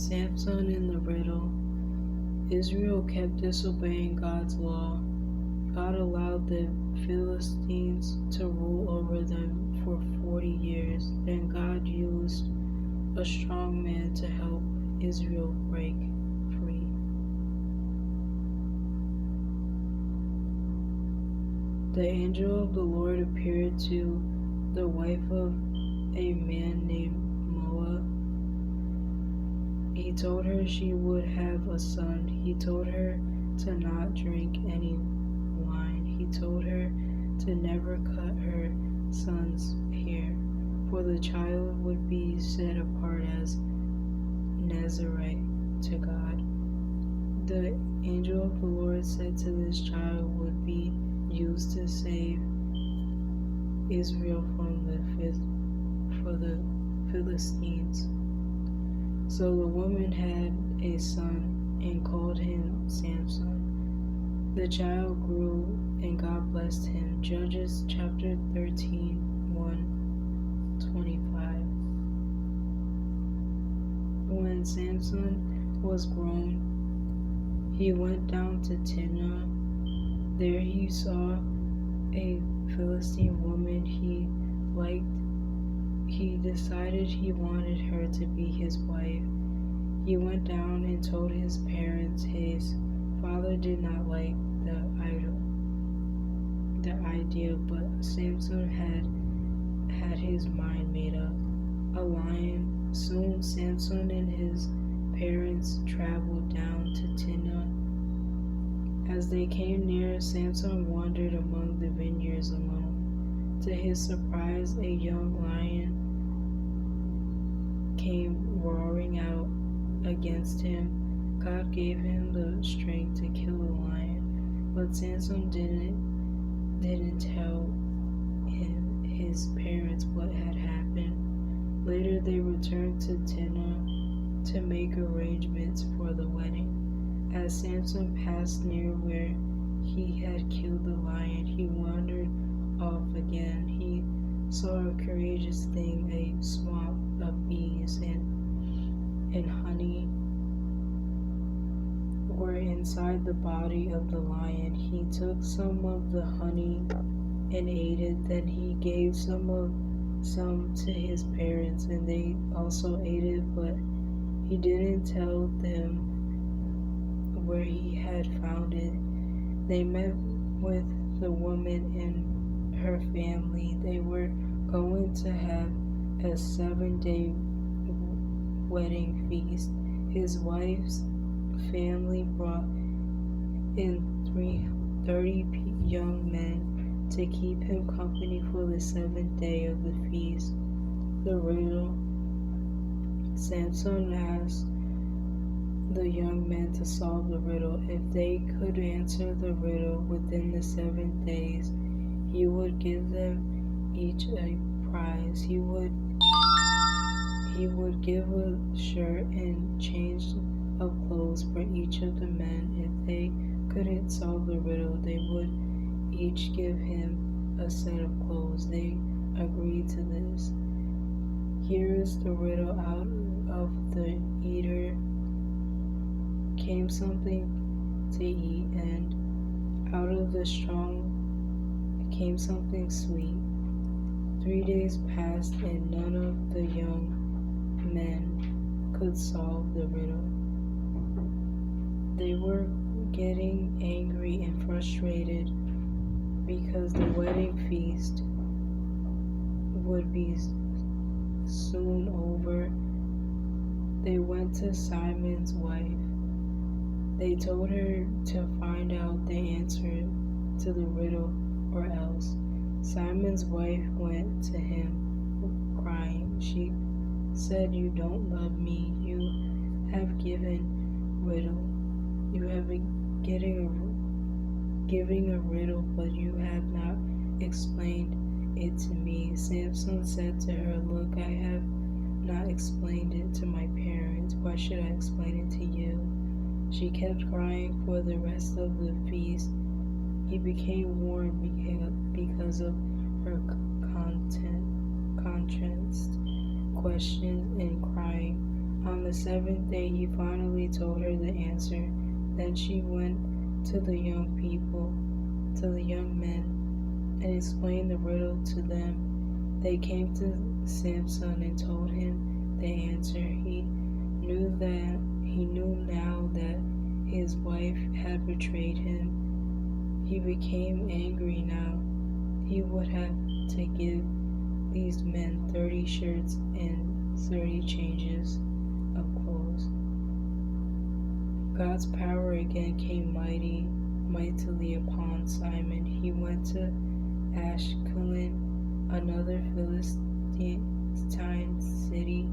Samson in the Riddle. Israel kept disobeying God's law. God allowed the Philistines to rule over them for 40 years. Then God used a strong man to help Israel break free. The angel of the Lord appeared to the wife of a man named Moab. He told her she would have a son. He told her to not drink any wine. He told her to never cut her son's hair, for the child would be set apart as Nazarite to God. The angel of the Lord said to this child would be used to save Israel from the Philistines. So the woman had a son and called him Samson. The child grew and God blessed him. Judges chapter 13, 1:25. When Samson was grown, he went down to Timnah. There he saw a Philistine woman he liked. He decided he wanted her to be his wife. He went down and told his parents his father did not like the idea, but Samson had his mind made up. A lion. Soon Samson and his parents traveled down to Timnah. As they came near, Samson wandered among the vineyards alone. To his surprise, a young lion came roaring out against him. God gave him the strength to kill the lion, but Samson didn't tell his parents what had happened. Later they returned to Timnah to make arrangements for the wedding. As Samson passed near where he had killed the lion, he wandered off again. He saw a courageous thing, a swamp of bees and honey were inside the body of the lion. He took some of the honey and ate it. Then he gave some to his parents, and they also ate it, but he didn't tell them where he had found it. They met with the woman and her family. They were going to have a 7-day wedding feast. His wife's family brought in 30 young men to keep him company for the 7th day of the feast. The riddle. Samson asked the young men to solve the riddle. If they could answer the riddle within the 7 days, he would give them each a prize. He would give a shirt and change of clothes for each of the men. If they couldn't solve the riddle, they would each give him a set of clothes. They agreed to this. Here is the riddle. Out of the eater came something to eat, and out of the strong came something sweet. 3 days passed, and none of the young men could solve the riddle. They were getting angry and frustrated because the wedding feast would be soon over. They went to Simon's wife. They told her to find out the answer to the riddle or else. Simon's wife went to him crying. She said, "You don't love me. You have given riddle. You have been giving a riddle, but you have not explained it to me." Samson said to her, "Look, I have not explained it to my parents. Why should I explain it to you?" She kept crying for the rest of the feast. He became warned because of her contrast, questions, and crying. On the seventh day he finally told her the answer. Then she went to the young men, and explained the riddle to them. They came to Samson and told him the answer. He knew now that his wife had betrayed him. He became angry now. He would have to give these men 30 shirts and 30 changes of clothes. God's power again came mightily upon Simon. He went to Ashkelon, another Philistine city.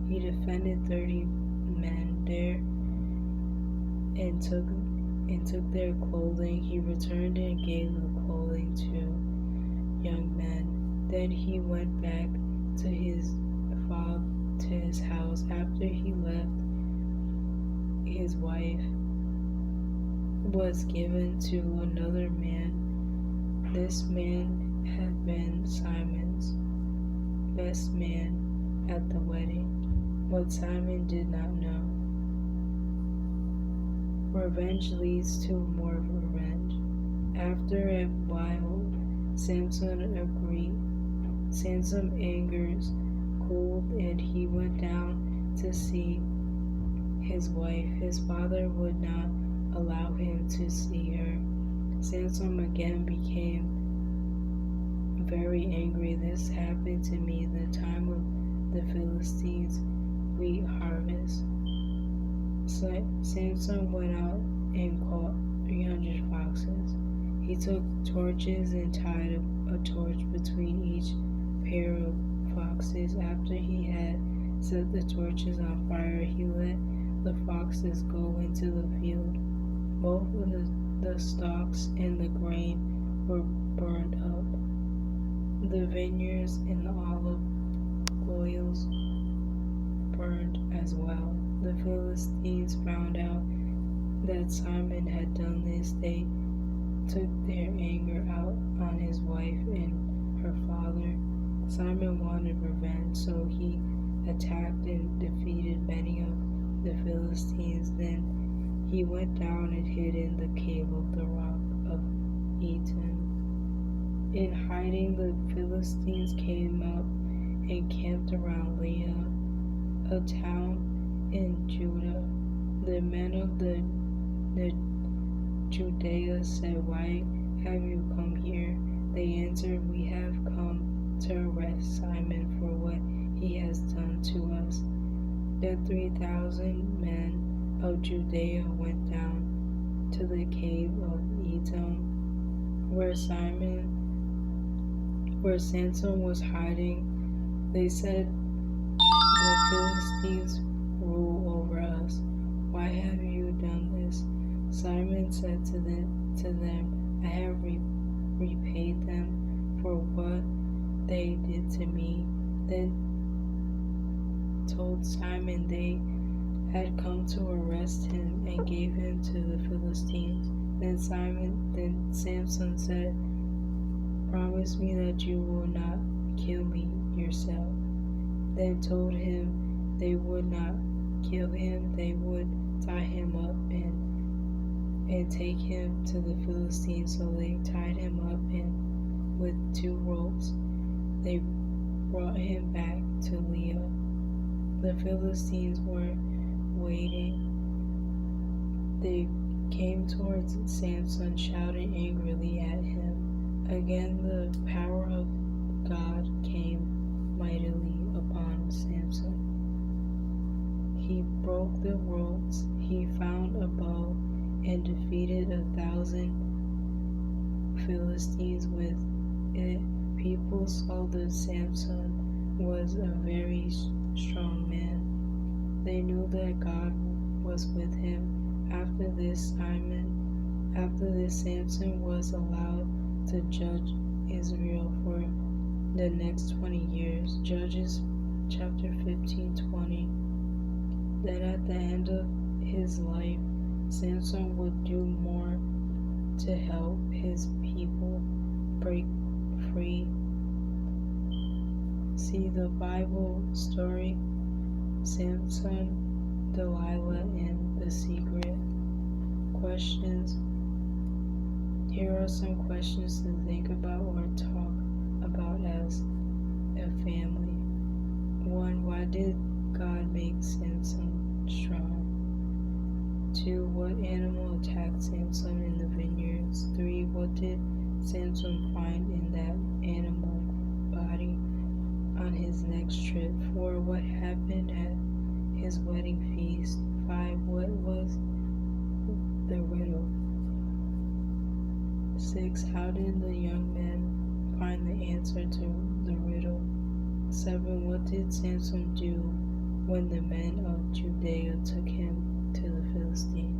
He defended 30 men there and took their clothing. He returned and gave the clothing to young men. Then he went back to his house after he left. His wife was given to another man. This man had been Simon's best man at the wedding, but Simon did not know. Revenge leads to more revenge. After a while, Samson's anger cooled, and he went down to see his wife. His father would not allow him to see her. Samson again became very angry. This happened to me the time of the Philistines' wheat harvest. Samson went out and caught 300 foxes. He took torches and tied a torch between each pair of foxes. After he had set the torches on fire, he let the foxes go into the field. Both of the stalks and the grain were burned up. The vineyards and the olive oils burned as well. The Philistines found out that Simon had done this. They took their anger out on his wife and her father. Simon wanted revenge, so he attacked and defeated many of the Philistines. Then he went down and hid in the cave of the rock of Etam. In hiding, the Philistines came up and camped around Leah, a town in Judah. The men of the Judea said, "Why have you come here?" They answered, "We have come to arrest Simon for what he has done to us." Then 3,000 men of Judea went down to the cave of Etam, where Samson was hiding. They said, "The Philistines rule over us. Why have you done this?" Simon said to them, "I have repaid them for what they did to me." Then told Simon they had come to arrest him and gave him to the Philistines. Then Samson said, "Promise me that you will not kill me yourself." Then told him they would not kill him. They would tie him up and take him to the Philistines. So they tied him up with 2 ropes. They brought him back to Leah. The Philistines were waiting. They came towards Samson, shouting angrily at him. Again, the power of God came mightily upon Samson. He broke the ropes. He found a bow and defeated 1,000 Philistines with it. People saw that Samson was a very strong man. They knew that God was with him. After this, Samson was allowed to judge Israel for the next 20 years. Judges chapter 15:20. Then at the end of his life, Samson would do more to help his people break free. See the Bible story, Samson Delilah and the secret. Questions. Here are some questions to think about or talk about as a family. 1. Why did God make Samson strong? 2. What animal attacked Samson in the vineyards? 3. What did Samson find in that animal body on his next trip? 4. What happened at his wedding feast? 5. What was the riddle? 6. How did the young men find the answer to the riddle? 7. What did Samson do when the men of Judea took him to the Philistines?